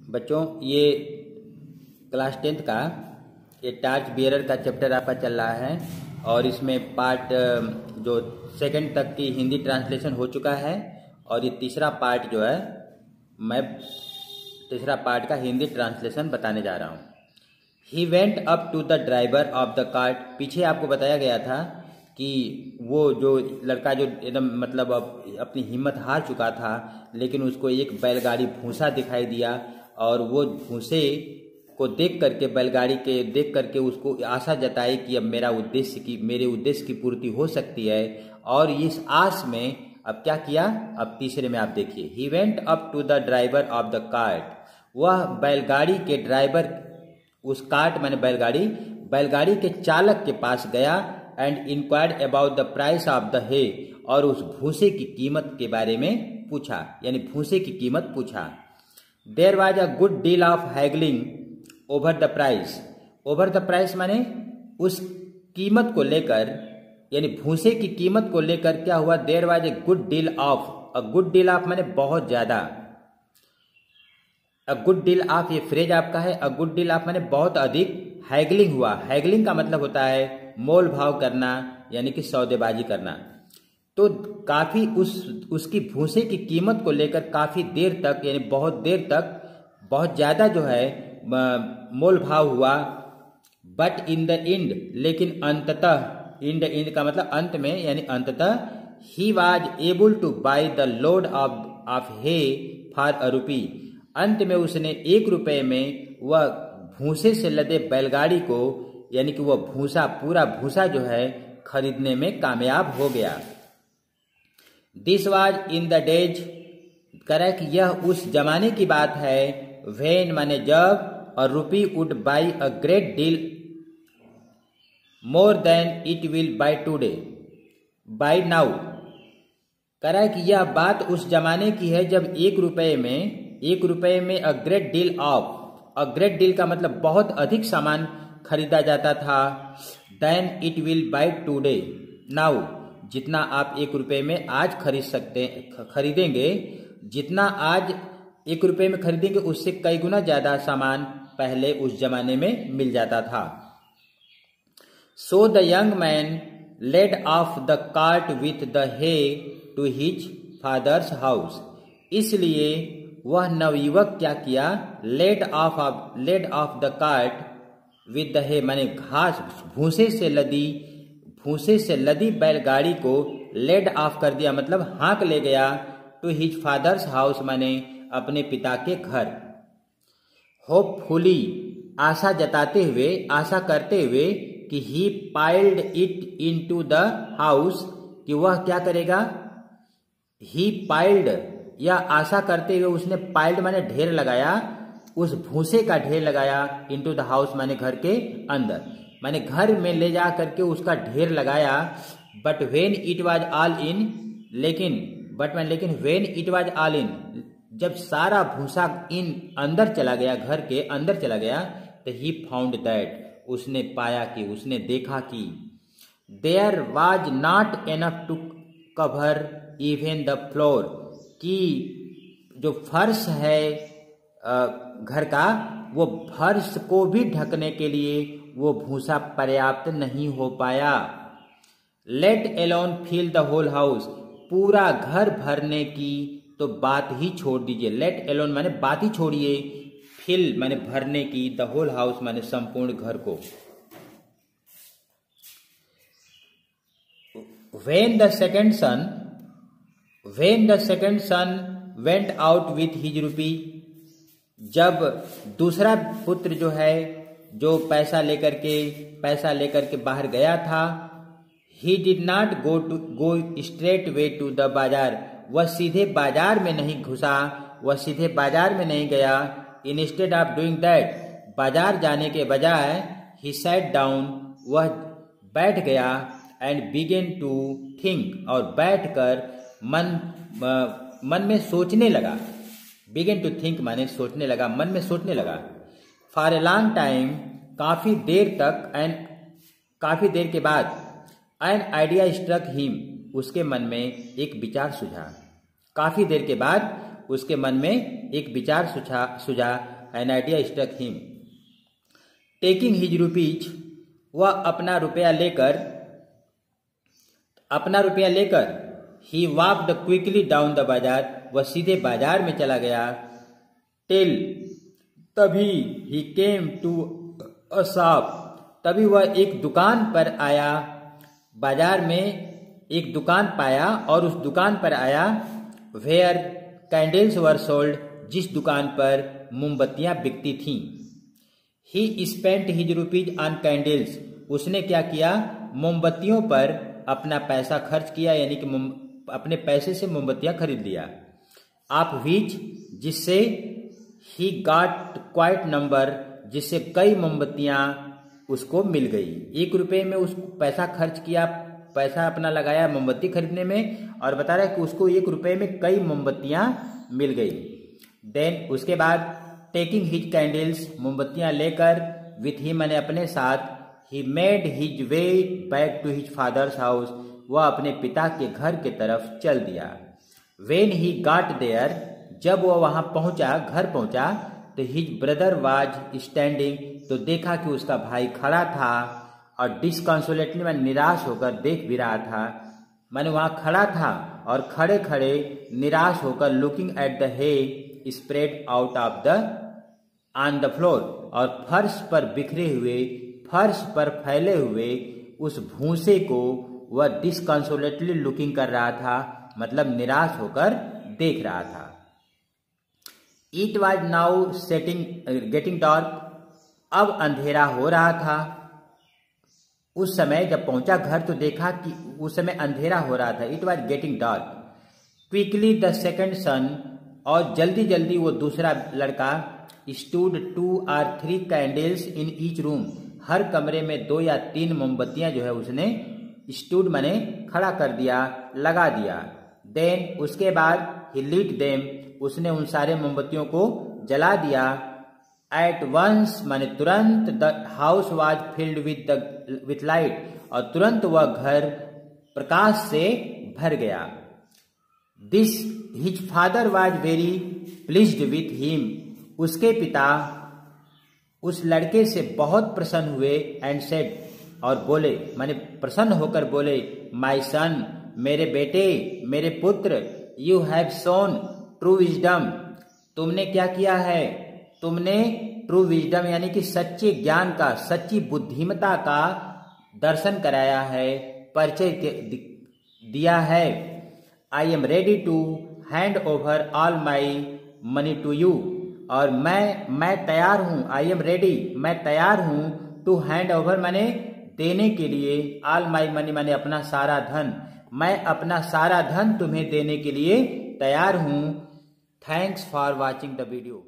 बच्चों, ये class 10th का ये टार्च बियरर का चैप्टर आपका चल रहा है और इसमें पार्ट जो सेकंड तक की हिंदी ट्रांसलेशन हो चुका है और ये तीसरा पार्ट जो है मैं तीसरा पार्ट का हिंदी ट्रांसलेशन बताने जा रहा हूँ। He went up to the driver of the cart. पीछे आपको बताया गया था कि वो जो लड़का जो एकदम मतलब अपनी हिम्मत हार चुका था, लेकिन उसको एक बैलगाड़ी भूसा दिखाई दिया और वो भूसे को देख करके बैलगाड़ी के देख करके उसको आशा जताई कि अब मेरे उद्देश्य की पूर्ति हो सकती है। और इस आस में अब क्या किया, अब तीसरे में आप देखिए, he went up to the driver of the cart. वह बैलगाड़ी के ड्राइवर, उस कार्ट माने बैलगाड़ी के चालक के पास गया and inquired about the price of the hay, और उस भूसे की कीमत के बारे में पूछा, यानी भूसे की कीमत पूछा। There was a good deal of haggling over the price. Over the price माने उस कीमत को लेकर, यानी भूसे की कीमत को लेकर क्या हुआ, there was a good deal of. A good deal of माने बहुत ज्यादा। अ गुड डील ऑफ ये फ्रेज आपका है। अ गुड डील ऑफ माने बहुत अधिक। हैगलिंग हुआ। हैगलिंग का मतलब होता है मोल भाव करना, यानी कि सौदेबाजी करना। तो काफी उसकी भूसे की कीमत को लेकर काफी देर तक, यानी बहुत देर तक बहुत ज्यादा जो है मोल भाव हुआ। बट इन द एंड, लेकिन अंततः, इन द एंड का मतलब अंत में, यानी अंततः, he was able to buy the load of hay for a rupee. अंत में उसने 1 रुपये में वह भूसे से लदे बैलगाड़ी को, यानी कि वह भूसा, पूरा भूसा जो है खरीदने में कामयाब हो गया। This was in the days, correct, यह उस जमाने की बात है, व्हेन माने जब, और rupee would buy a great deal more than it will buy today, buy now. Correct, यह बात उस जमाने की है जब 1 रुपये में a great deal of, a great deal का मतलब बहुत अधिक सामान खरीदा जाता था। Then it will buy today, now, जितना आप 1 रुपये में आज खरीदेंगे, जितना आज 1 रुपये में खरीदेंगे उससे कई गुना ज्यादा सामान पहले उस जमाने में मिल जाता था। So the young man led off the cart with the hay to his father's house. इसलिए वह नवयुवक क्या किया, led off the cart with the hay माने घास, भूसे से लदी बैलगाड़ी को लेड ऑफ कर दिया, मतलब हाँक ले गया, टू हिज फादर्स हाउस माने अपने पिता के घर। होपफुली, आशा जताते हुए, आशा करते हुए कि he piled it into the house, कि वह क्या करेगा, ही पाइल्ड, या आशा करते हुए उसने पाइल्ड माने ढेर लगाया, उस भूसे का ढेर लगाया, इनटू द हाउस माने घर के अंदर, माने घर में ले जा करके उसका ढेर लगाया। But when it was all in, लेकिन when it was all in, जब सारा भूसा इन अंदर चला गया, घर के अंदर चला गया, तो ही फाउंड दैट, उसने पाया कि, उसने देखा कि, there was not enough to cover even the floor, कि जो फर्श है घर का, वो फर्श को भी ढकने के लिए वो भूसा पर्याप्त नहीं हो पाया। Let alone fill the whole house, पूरा घर भरने की तो बात ही छोड़ दीजिए। लेट एलोन माने बात ही छोड़िए, फिल माने भरने की, द होल हाउस माने संपूर्ण घर को। When the second son went out with his rupee, जब दूसरा पुत्र जो है, जो पैसा लेकर के बाहर गया था, he did not go straight way to the बाजार, वह सीधे बाजार में नहीं घुसा, वह सीधे बाजार में नहीं गया। Instead of doing that, बाजार जाने के बजाय, he sat down, वह बैठ गया, and began to think, और बैठकर मन में सोचने लगा। began to think माने सोचने लगा, मन में सोचने लगा। for a long time, काफी देर तक, and काफी देर के बाद, an idea struck him, उसके मन में एक विचार सूझा। काफी देर के बाद उसके मन में एक विचार सूझा। An idea struck him. Taking his rupees, वह अपना रुपया लेकर he walked quickly down the bazaar, वह सीधे बाजार में चला गया। टिल, तभी ही केम टू अ शॉप, तभी वह एक दुकान पर आया। बाजार में एक दुकान पाया और उस दुकान पर आया। वेयर कैंडल्स वर सोल्ड, जिस दुकान पर मोमबत्तियां बिकती थीं। ही spent his rupees on candles, उसने क्या किया, मोमबत्तियों पर अपना पैसा खर्च किया, यानी कि अपने पैसे से मोमबत्तियां खरीद लिया। आप विच, जिससे ही गॉट क्वाइट नंबर, जिससे कई मोमबत्तियां उसको मिल गई। 1 रुपये में उसको पैसा खर्च किया, पैसा अपना लगाया मोमबत्ती खरीदने में, और बता रहा है कि उसको 1 रुपये में कई मोमबत्तियां मिल गई। देन उसके बाद टेकिंग हिज कैंडल्स, मोमबत्तियां लेकर, विथ हिम मैंने अपने साथ, he made his way back to his father's house, वह अपने पिता के घर के तरफ चल दिया। वेन ही गॉट देयर, जब वह वहां पहुंचा, घर पहुंचा, तो हिज ब्रदर वाज स्टैंडिंग, तो देखा कि उसका भाई खड़ा था, और डिसकंसोलेटली मैंने निराश होकर देख भी रहा था। मैंने वहां खड़ा था और खड़े खड़े निराश होकर looking at the hay spread out of the on the floor, और फर्श पर बिखरे हुए, फर्श पर फैले हुए उस भूसे को वह डिसकंसोलेटली लुकिंग कर रहा था, मतलब निराश होकर देख रहा था। It was now getting dark, अब अंधेरा हो रहा था। उस समय जब पहुंचा घर तो देखा कि उस समय अंधेरा हो रहा था। It was getting dark. Quickly the second son, और जल्दी जल्दी वो दूसरा लड़का, stood 2 or 3 candles in each room, हर कमरे में 2 या 3 मोमबत्तियां जो है उसने स्टूड माने खड़ा कर दिया, लगा दिया। देन उसके बाद ही लीट देम, उसने उन सारे मोमबत्तियों को जला दिया। एट वंस माने तुरंत, the house was filled with light, और तुरंत वह घर प्रकाश से भर गया। This his father was very pleased with him, उसके पिता उस लड़के से बहुत प्रसन्न हुए। एंड सेड, और बोले माने प्रसन्न होकर बोले, माय सन, मेरे बेटे, मेरे पुत्र, you have shown true wisdom, तुमने क्या किया है, तुमने ट्रू विजडम यानी कि सच्चे ज्ञान का, सच्ची बुद्धिमता का दर्शन कराया है, परिचय दिया है। I am ready to hand over all my money to you, और मैं तैयार हूं, आई एम रेडी, मैं तैयार हूं, टू हैंड ओवर माने देने के लिए, ऑल माई मनी माने अपना सारा धन, मैं अपना सारा धन तुम्हें देने के लिए तैयार हूं। Thanks for watching the video.